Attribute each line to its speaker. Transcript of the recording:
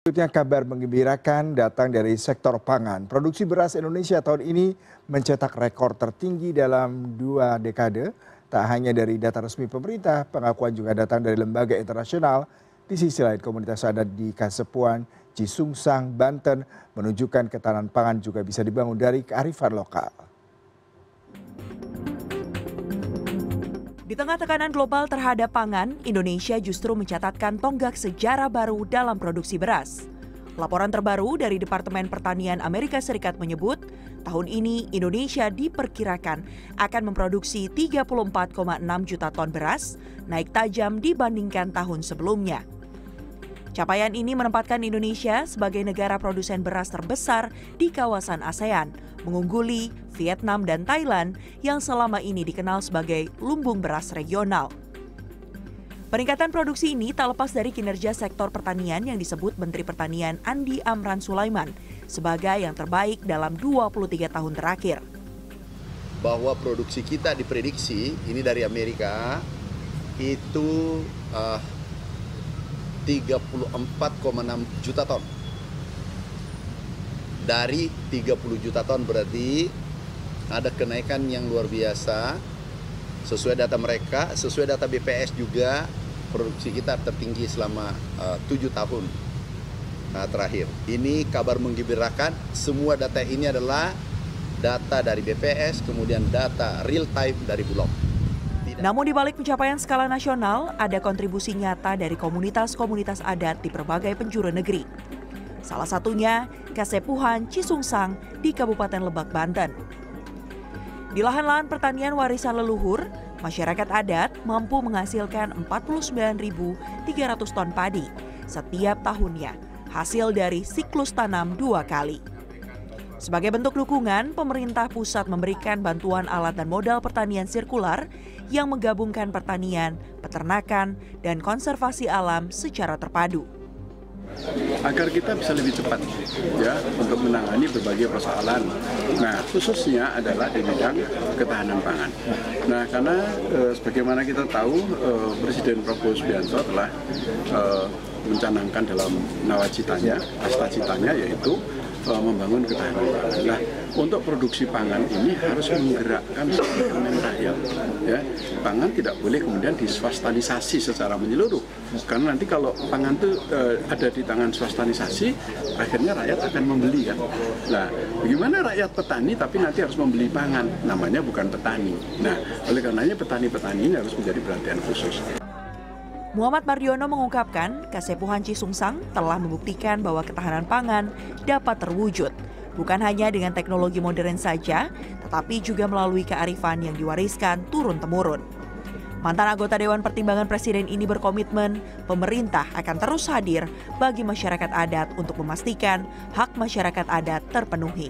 Speaker 1: Selanjutnya kabar menggembirakan datang dari sektor pangan. Produksi beras Indonesia tahun ini mencetak rekor tertinggi dalam 2 dekade. Tak hanya dari data resmi pemerintah, pengakuan juga datang dari lembaga internasional. Di sisi lain, komunitas adat di Kasepuhan, Cisungsang, Banten menunjukkan ketahanan pangan juga bisa dibangun dari kearifan lokal.
Speaker 2: Di tengah tekanan global terhadap pangan, Indonesia justru mencatatkan tonggak sejarah baru dalam produksi beras. Laporan terbaru dari Departemen Pertanian Amerika Serikat menyebut, tahun ini Indonesia diperkirakan akan memproduksi 34,6 juta ton beras, naik tajam dibandingkan tahun sebelumnya. Capaian ini menempatkan Indonesia sebagai negara produsen beras terbesar di kawasan ASEAN, mengungguli Vietnam dan Thailand yang selama ini dikenal sebagai lumbung beras regional. Peningkatan produksi ini tak lepas dari kinerja sektor pertanian yang disebut Menteri Pertanian Andi Amran Sulaiman sebagai yang terbaik dalam 23 tahun terakhir.
Speaker 3: Bahwa produksi kita diprediksi, ini dari Amerika, itu 34,6 juta ton. Dari 30 juta ton berarti ada kenaikan yang luar biasa. Sesuai data mereka, sesuai data BPS juga, produksi kita tertinggi selama 7 tahun terakhir. Ini kabar menggembirakan, semua data ini adalah data dari BPS, kemudian data real time dari Bulog.
Speaker 2: Namun di balik pencapaian skala nasional, ada kontribusi nyata dari komunitas-komunitas adat di berbagai penjuru negeri. Salah satunya Kasepuhan Cisungsang di Kabupaten Lebak, Banten. Di lahan-lahan pertanian warisan leluhur, masyarakat adat mampu menghasilkan 49.300 ton padi setiap tahunnya, hasil dari siklus tanam 2 kali. Sebagai bentuk dukungan, pemerintah pusat memberikan bantuan alat dan modal pertanian sirkular yang menggabungkan pertanian, peternakan, dan konservasi alam secara terpadu.
Speaker 4: Agar kita bisa lebih cepat ya untuk menangani berbagai persoalan. Nah, khususnya adalah di bidang ketahanan pangan. Nah, karena sebagaimana kita tahu Presiden Prabowo Subianto telah mencanangkan dalam nawacitanya, cita-citanya yaitu membangun ketahanan pangan. Nah, untuk produksi pangan ini harus menggerakkan elemen rakyat. Ya, pangan tidak boleh kemudian diswastanisasi secara menyeluruh. Karena nanti kalau pangan itu ada di tangan swastanisasi, akhirnya rakyat akan membeli kan. Nah, bagaimana rakyat petani tapi nanti harus membeli pangan? Namanya bukan petani. Nah, oleh karenanya petani-petani ini harus menjadi perhatian khusus.
Speaker 2: Muhammad Mardiono mengungkapkan, Kasepuhan Cisungsang telah membuktikan bahwa ketahanan pangan dapat terwujud, bukan hanya dengan teknologi modern saja, tetapi juga melalui kearifan yang diwariskan turun-temurun. Mantan anggota Dewan Pertimbangan Presiden ini berkomitmen, pemerintah akan terus hadir bagi masyarakat adat untuk memastikan hak masyarakat adat terpenuhi.